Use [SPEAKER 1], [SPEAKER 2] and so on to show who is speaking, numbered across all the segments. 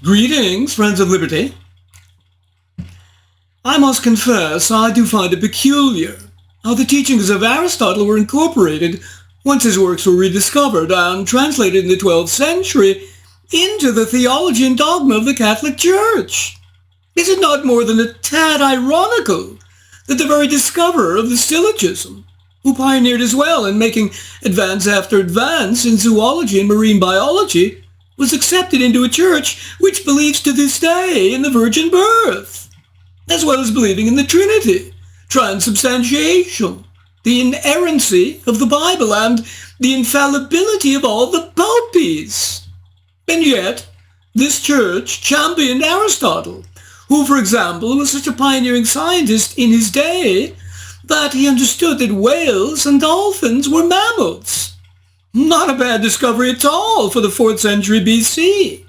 [SPEAKER 1] Greetings, friends of liberty. I must confess I do find it peculiar how the teachings of Aristotle were incorporated once his works were rediscovered and translated in the 12th century into the theology and dogma of the Catholic Church. Is it not more than a tad ironical that the very discoverer of the syllogism, who pioneered as well in making advance after advance in zoology and marine biology, was accepted into a church which believes to this day in the virgin birth, as well as believing in the Trinity, transubstantiation, the inerrancy of the Bible, and the infallibility of all the popes. And yet, this church championed Aristotle, who, for example, was such a pioneering scientist in his day that he understood that whales and dolphins were mammals. Not a bad discovery at all for the 4th century BC.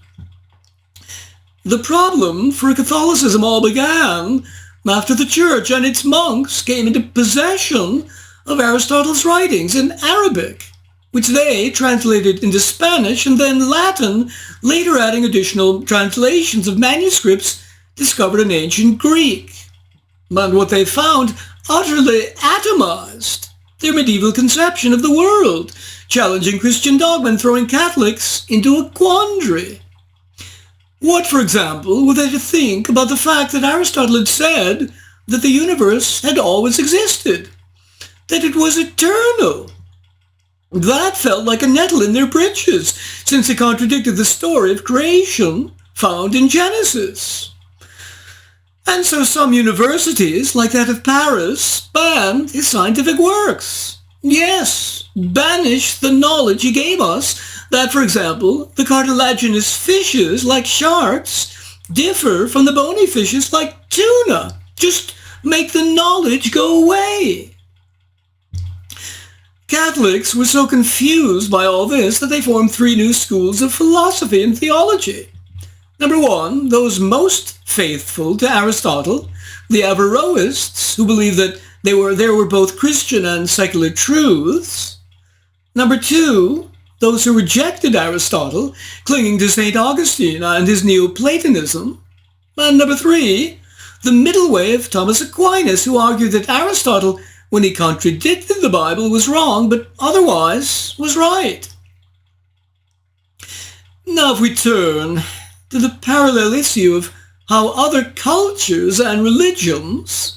[SPEAKER 1] The problem for Catholicism all began after the Church and its monks came into possession of Aristotle's writings in Arabic, which they translated into Spanish and then Latin, later adding additional translations of manuscripts discovered in ancient Greek. And what they found utterly atomized their medieval conception of the world, challenging Christian dogma and throwing Catholics into a quandary. What, for example, were they to think about the fact that Aristotle had said that the universe had always existed, that it was eternal? That felt like a nettle in their britches, since it contradicted the story of creation found in Genesis. And so some universities, like that of Paris, banned his scientific works. Yes, banished the knowledge he gave us that, for example, the cartilaginous fishes, like sharks, differ from the bony fishes like tuna. Just make the knowledge go away. Catholics were so confused by all this that they formed 3 new schools of philosophy and theology. Number 1, those most faithful to Aristotle, the Averroists, who believed that there were both Christian and secular truths. Number 2, those who rejected Aristotle, clinging to St. Augustine and his Neoplatonism. And number 3, the middle way of Thomas Aquinas, who argued that Aristotle, when he contradicted the Bible, was wrong, but otherwise was right. Now if we turn to the parallel issue of how other cultures and religions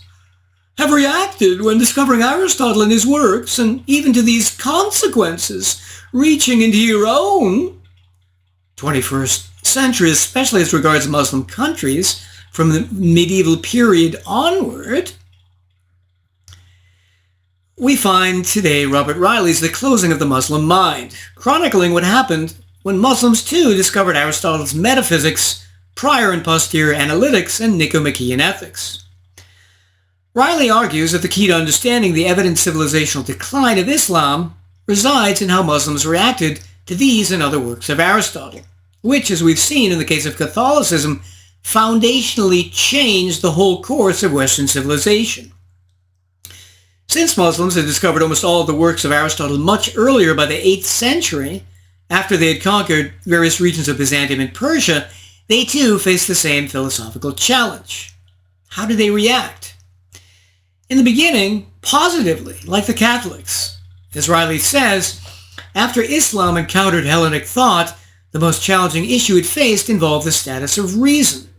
[SPEAKER 1] have reacted when discovering Aristotle and his works, and even to these consequences reaching into your own 21st century, especially as regards Muslim countries from the medieval period onward, we find today Robert Reilly's The Closing of the Muslim Mind, chronicling what happened when Muslims too discovered Aristotle's metaphysics, prior and posterior analytics, and Nicomachean ethics. Reilly argues that the key to understanding the evident civilizational decline of Islam resides in how Muslims reacted to these and other works of Aristotle, which, as we've seen in the case of Catholicism, foundationally changed the whole course of Western civilization. Since Muslims had discovered almost all of the works of Aristotle much earlier, by the 8th century, after they had conquered various regions of Byzantium and Persia, they too faced the same philosophical challenge. How did they react? In the beginning, positively, like the Catholics. As Reilly says, after Islam encountered Hellenic thought, the most challenging issue it faced involved the status of reason.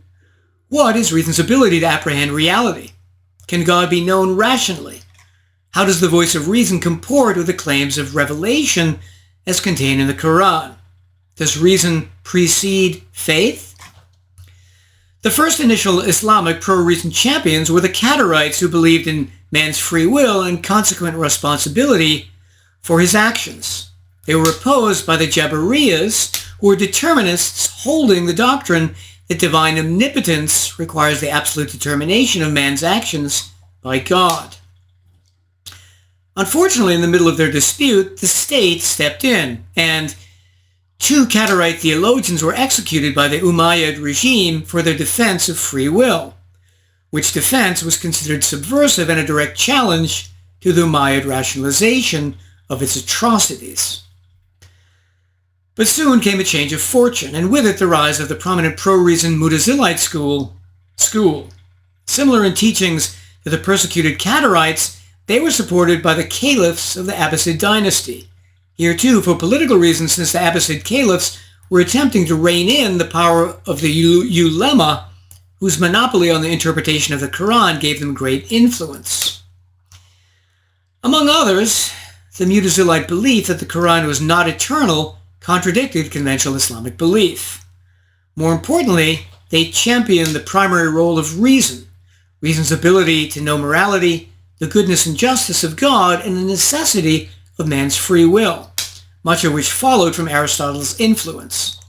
[SPEAKER 1] What is reason's ability to apprehend reality? Can God be known rationally? How does the voice of reason comport with the claims of revelation as contained in the Quran? Does reason precede faith? The first initial Islamic pro-reason champions were the Qadarites, who believed in man's free will and consequent responsibility for his actions. They were opposed by the Jabariyas, who were determinists holding the doctrine that divine omnipotence requires the absolute determination of man's actions by God. Unfortunately, in the middle of their dispute, the state stepped in, and 2 Qadarite theologians were executed by the Umayyad regime for their defense of free will, which defense was considered subversive and a direct challenge to the Umayyad rationalization of its atrocities. But soon came a change of fortune, and with it the rise of the prominent pro-reason Mutazilite school. Similar in teachings to the persecuted Qadarites, they were supported by the caliphs of the Abbasid dynasty. Here too, for political reasons, since the Abbasid caliphs were attempting to rein in the power of the ulema, whose monopoly on the interpretation of the Quran gave them great influence. Among others, the Mutazilite belief that the Quran was not eternal contradicted conventional Islamic belief. More importantly, they championed the primary role of reason's ability to know morality, the goodness and justice of God, and the necessity of man's free will, much of which followed from Aristotle's influence.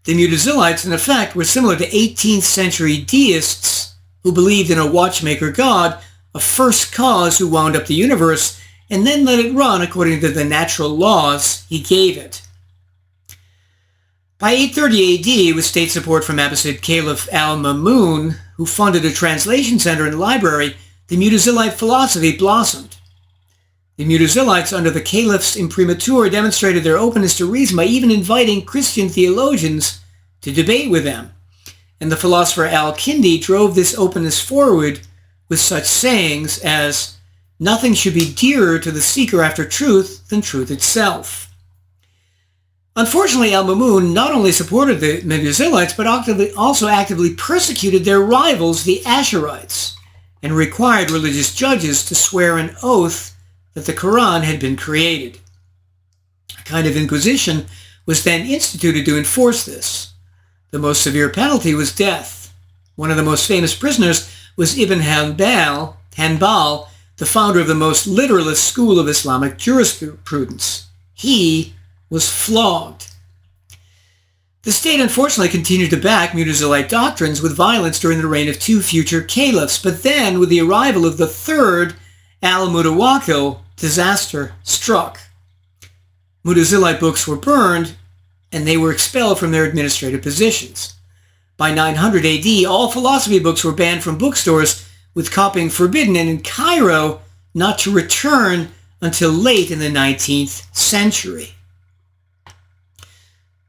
[SPEAKER 1] The Mutazilites, in effect, were similar to 18th century deists who believed in a watchmaker God, a first cause who wound up the universe and then let it run according to the natural laws he gave it. By 830 AD, with state support from Abbasid Caliph al-Mamun, who funded a translation center and library, the Mutazilite philosophy blossomed. The Mutazilites under the caliph's imprimatur demonstrated their openness to reason by even inviting Christian theologians to debate with them, and the philosopher al-Kindi drove this openness forward with such sayings as, "Nothing should be dearer to the seeker after truth than truth itself." Unfortunately, al-Mamun not only supported the Mutazilites, but also actively persecuted their rivals, the Asharites, and required religious judges to swear an oath that the Quran had been created. A kind of inquisition was then instituted to enforce this. The most severe penalty was death. One of the most famous prisoners was Ibn Hanbal, the founder of the most literalist school of Islamic jurisprudence. He was flogged. The state unfortunately continued to back Mutazilite doctrines with violence during the reign of two future caliphs, but then with the arrival of the third al-Mutawakkil, disaster struck. Mutazilite books were burned, and they were expelled from their administrative positions. By 900 AD, all philosophy books were banned from bookstores, with copying forbidden, and in Cairo, not to return until late in the 19th century.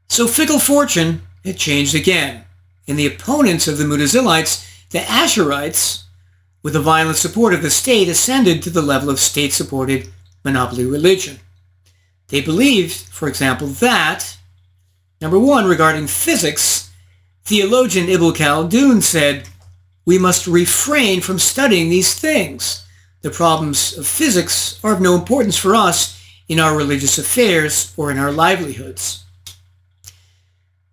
[SPEAKER 1] So fickle fortune had changed again, and the opponents of the Mutazilites, the Asharites, with the violent support of the state, ascended to the level of state-supported monopoly religion. They believed, for example, that, number one, regarding physics, theologian Ibn Khaldun said, "We must refrain from studying these things. The problems of physics are of no importance for us in our religious affairs or in our livelihoods."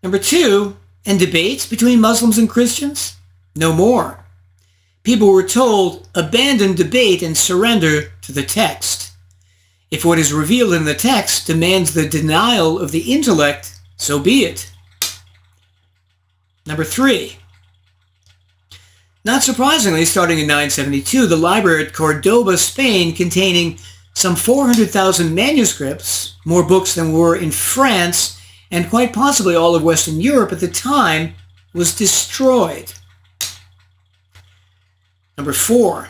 [SPEAKER 1] Number two, and debates between Muslims and Christians? No more. People were told, abandon debate and surrender to the text. If what is revealed in the text demands the denial of the intellect, so be it. Number three. Not surprisingly, starting in 972, the library at Cordoba, Spain, containing some 400,000 manuscripts, more books than were in France, and quite possibly all of Western Europe at the time, was destroyed. Number four.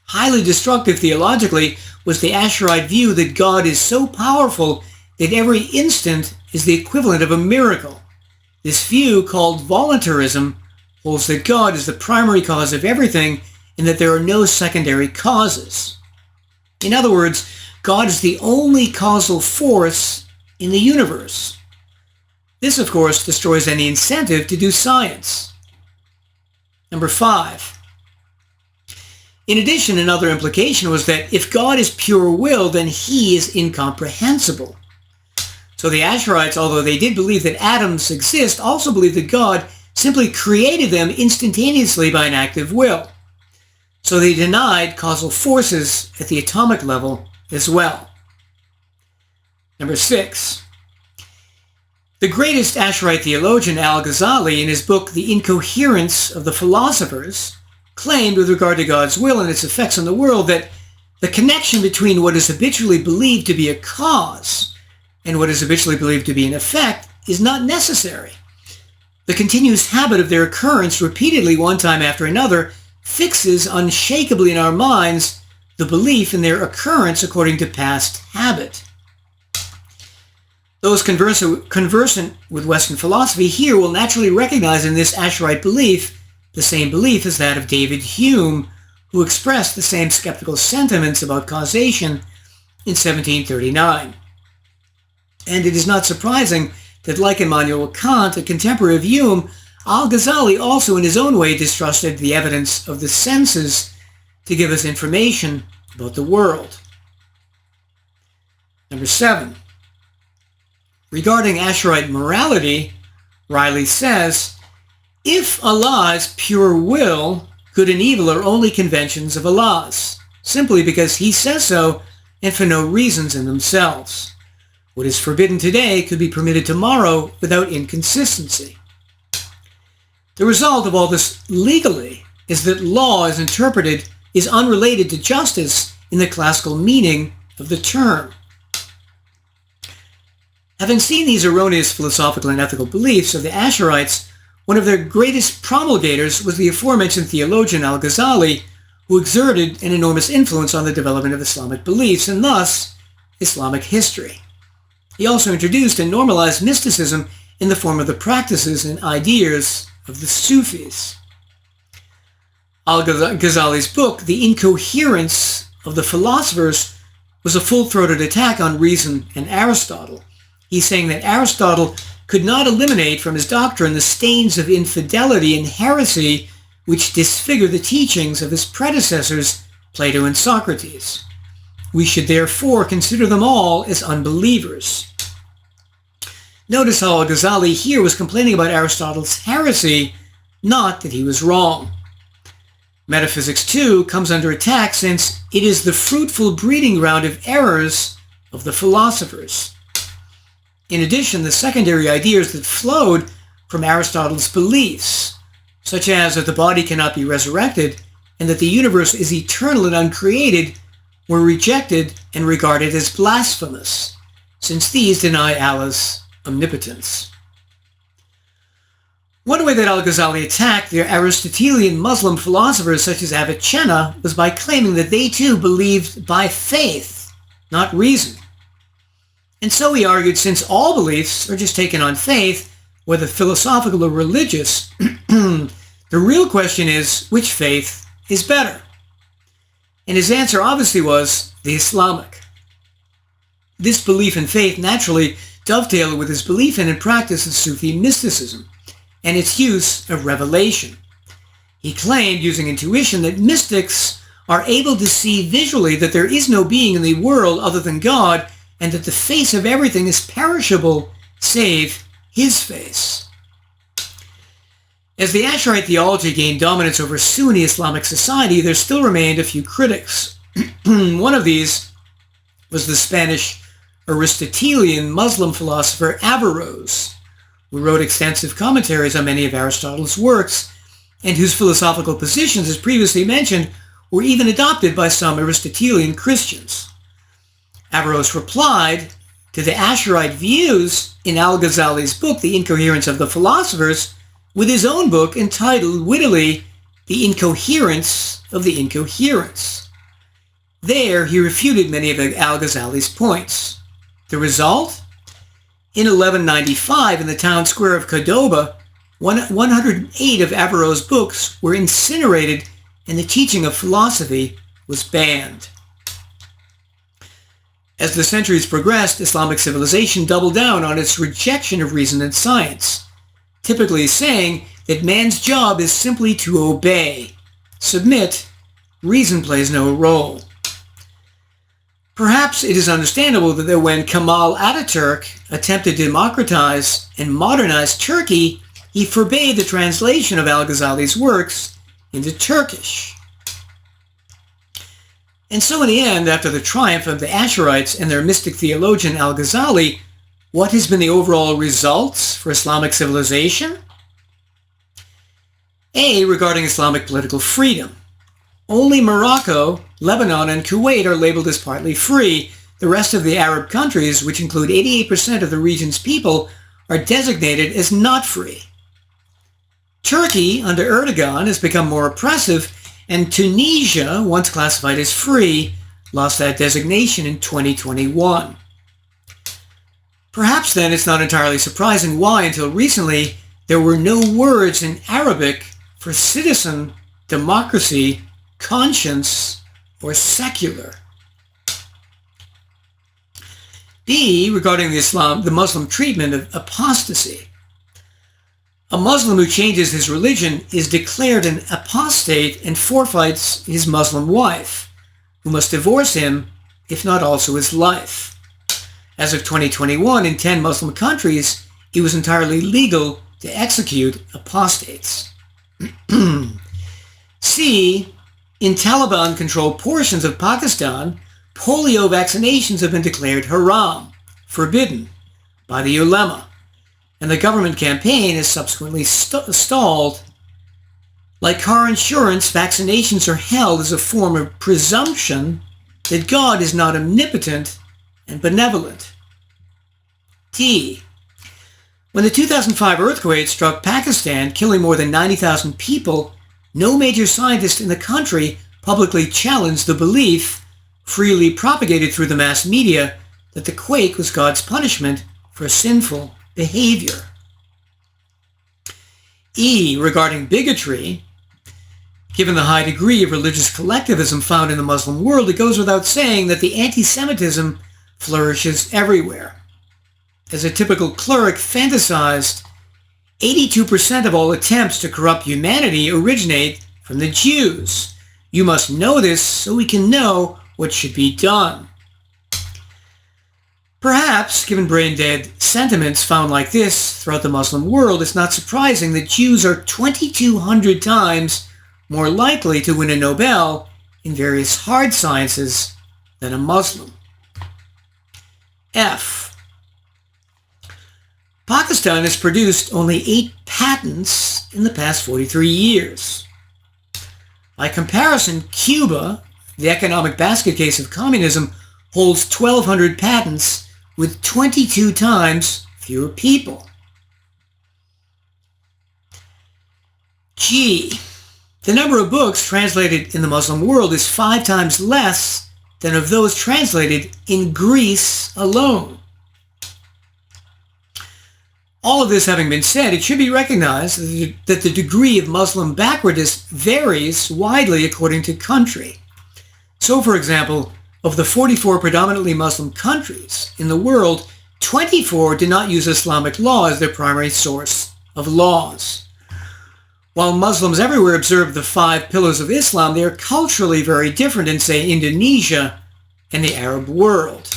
[SPEAKER 1] Highly destructive theologically was the Asharite view that God is so powerful that every instant is the equivalent of a miracle. This view, called voluntarism, holds that God is the primary cause of everything and that there are no secondary causes. In other words, God is the only causal force in the universe. This, of course, destroys any incentive to do science. Number five. In addition, another implication was that if God is pure will, then he is incomprehensible. So the Asharites, although they did believe that atoms exist, also believed that God simply created them instantaneously by an act of will. So they denied causal forces at the atomic level as well. Number six. The greatest Asharite theologian, al-Ghazali, in his book The Incoherence of the Philosophers, claimed with regard to God's will and its effects on the world that the connection between what is habitually believed to be a cause and what is habitually believed to be an effect is not necessary. The continuous habit of their occurrence repeatedly one time after another fixes unshakably in our minds the belief in their occurrence according to past habit. Those conversant with Western philosophy here will naturally recognize in this Asharite belief the same belief as that of David Hume, who expressed the same skeptical sentiments about causation in 1739. And it is not surprising that, like Immanuel Kant, a contemporary of Hume, al-Ghazali also in his own way distrusted the evidence of the senses to give us information about the world. Number 7. Regarding Asharite morality, Reilly says, if Allah's pure will, good and evil are only conventions of Allah's, simply because he says so and for no reasons in themselves. What is forbidden today could be permitted tomorrow without inconsistency. The result of all this legally is that law as interpreted is unrelated to justice in the classical meaning of the term. Having seen these erroneous philosophical and ethical beliefs of the Asharites, one of their greatest promulgators was the aforementioned theologian al-Ghazali, who exerted an enormous influence on the development of Islamic beliefs and thus Islamic history. He also introduced and normalized mysticism in the form of the practices and ideas of the Sufis. Al-Ghazali's book, The Incoherence of the Philosophers, was a full-throated attack on reason and Aristotle. He's saying that Aristotle could not eliminate from his doctrine the stains of infidelity and heresy which disfigure the teachings of his predecessors, Plato and Socrates. We should therefore consider them all as unbelievers. Notice how al-Ghazali here was complaining about Aristotle's heresy, not that he was wrong. Metaphysics, too, comes under attack since it is the fruitful breeding ground of errors of the philosophers. In addition, the secondary ideas that flowed from Aristotle's beliefs, such as that the body cannot be resurrected and that the universe is eternal and uncreated, were rejected and regarded as blasphemous, since these deny Allah's omnipotence. One way that al-Ghazali attacked the Aristotelian Muslim philosophers such as Avicenna was by claiming that they too believed by faith, not reason. And so he argued, since all beliefs are just taken on faith, whether philosophical or religious, the real question is, which faith is better? And his answer obviously was the Islamic. This belief in faith naturally dovetailed with his belief in and practice of Sufi mysticism and its use of revelation. He claimed, using intuition, that mystics are able to see visually that there is no being in the world other than God, and that the face of everything is perishable save his face. As the Asharite theology gained dominance over Sunni Islamic society, there still remained a few critics. One of these was the Spanish Aristotelian Muslim philosopher Averroes, who wrote extensive commentaries on many of Aristotle's works, and whose philosophical positions, as previously mentioned, were even adopted by some Aristotelian Christians. Averroes replied to the Asharite views in al-Ghazali's book, The Incoherence of the Philosophers, with his own book entitled, wittily, The Incoherence of the Incoherence. There, he refuted many of al-Ghazali's points. The result? In 1195, in the town square of Cordoba, 108 of Averroes' books were incinerated and the teaching of philosophy was banned. As the centuries progressed, Islamic civilization doubled down on its rejection of reason and science, typically saying that man's job is simply to obey, submit, reason plays no role. Perhaps it is understandable that when Kemal Ataturk attempted to democratize and modernize Turkey, he forbade the translation of al-Ghazali's works into Turkish. And so in the end, after the triumph of the Asharites and their mystic theologian al-Ghazali, what has been the overall results for Islamic civilization? A, regarding Islamic political freedom. Only Morocco, Lebanon, and Kuwait are labeled as partly free. The rest of the Arab countries, which include 88% of the region's people, are designated as not free. Turkey, under Erdogan, has become more oppressive, and Tunisia, once classified as free, lost that designation in 2021. Perhaps then it's not entirely surprising why, until recently, there were no words in Arabic for citizen, democracy, conscience, or secular. B, regarding the Muslim treatment of apostasy. A Muslim who changes his religion is declared an apostate and forfeits his Muslim wife, who must divorce him, if not also his life. As of 2021, in 10 Muslim countries, it was entirely legal to execute apostates. C, in Taliban-controlled portions of Pakistan, polio vaccinations have been declared haram, forbidden, by the ulema, and the government campaign is subsequently stalled. Like car insurance, vaccinations are held as a form of presumption that God is not omnipotent and benevolent. D, when the 2005 earthquake struck Pakistan, killing more than 90,000 people, no major scientist in the country publicly challenged the belief, freely propagated through the mass media, that the quake was God's punishment for sinful behavior. E, regarding bigotry, given the high degree of religious collectivism found in the Muslim world, it goes without saying that the anti-Semitism flourishes everywhere. As a typical cleric fantasized, 82% of all attempts to corrupt humanity originate from the Jews. You must know this so we can know what should be done. Perhaps, given brain-dead sentiments found like this throughout the Muslim world, it's not surprising that Jews are 2,200 times more likely to win a Nobel in various hard sciences than a Muslim. F, Pakistan has produced only 8 patents in the past 43 years. By comparison, Cuba, the economic basket case of communism, holds 1,200 patents with 22 times fewer people. G, the number of books translated in the Muslim world is 5 times less than of those translated in Greece alone. All of this having been said, it should be recognized that the degree of Muslim backwardness varies widely according to country. So, for example, of the 44 predominantly Muslim countries in the world, 24 do not use Islamic law as their primary source of laws. While Muslims everywhere observe the 5 pillars of Islam, they are culturally very different in, say, Indonesia and the Arab world.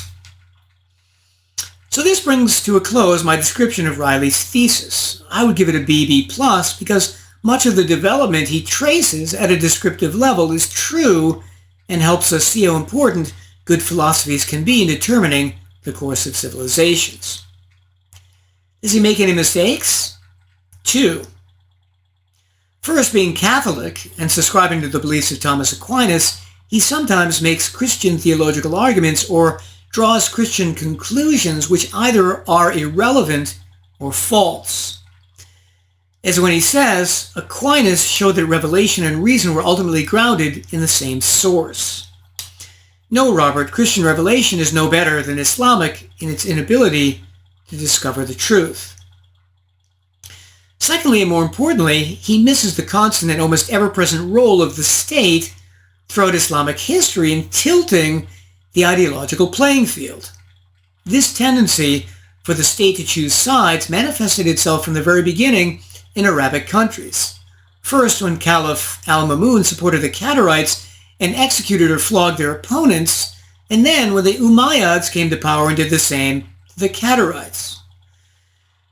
[SPEAKER 1] So this brings to a close my description of Reilly's thesis. I would give it a BB+, because much of the development he traces at a descriptive level is true and helps us see how important good philosophies can be in determining the course of civilizations. Does he make any mistakes? 2. First, being Catholic and subscribing to the beliefs of Thomas Aquinas, he sometimes makes Christian theological arguments or draws Christian conclusions which either are irrelevant or false. As when he says, Aquinas showed that revelation and reason were ultimately grounded in the same source. No, Robert, Christian revelation is no better than Islamic in its inability to discover the truth. Secondly, and more importantly, he misses the constant and almost ever-present role of the state throughout Islamic history in tilting the ideological playing field. This tendency for the state to choose sides manifested itself from the very beginning in Arabic countries. First, when Caliph al-Mamun supported the Qadarites and executed or flogged their opponents, and then when the Umayyads came to power and did the same to the Qadarites.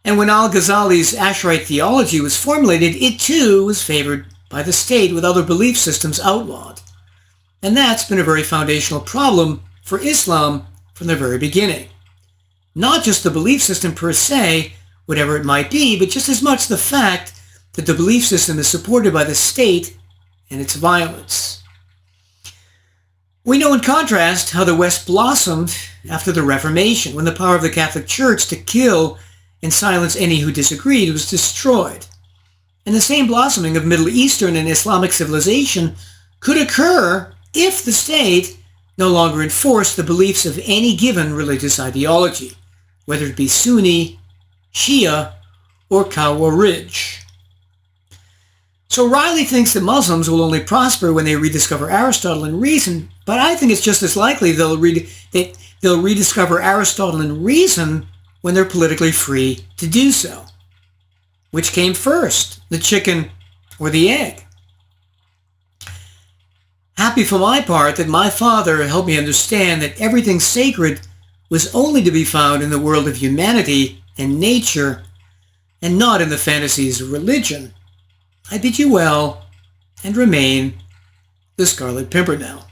[SPEAKER 1] And when al-Ghazali's Asharite theology was formulated, it too was favored by the state, with other belief systems outlawed. And that's been a very foundational problem for Islam from the very beginning. Not just the belief system per se, whatever it might be, but just as much the fact that the belief system is supported by the state and its violence. We know in contrast how the West blossomed after the Reformation, when the power of the Catholic Church to kill and silence any who disagreed was destroyed. And the same blossoming of Middle Eastern and Islamic civilization could occur if the state no longer enforced the beliefs of any given religious ideology. whether it be Sunni, Shia, or Khawarij. So Reilly thinks that Muslims will only prosper when they rediscover Aristotle and reason, but I think it's just as likely they'll rediscover Aristotle and reason when they're politically free to do so. Which came first, the chicken or the egg? Happy for my part that my father helped me understand that everything sacred was only to be found in the world of humanity and nature, and not in the fantasies of religion. I bid you well, and remain the Scarlet Pimpernel.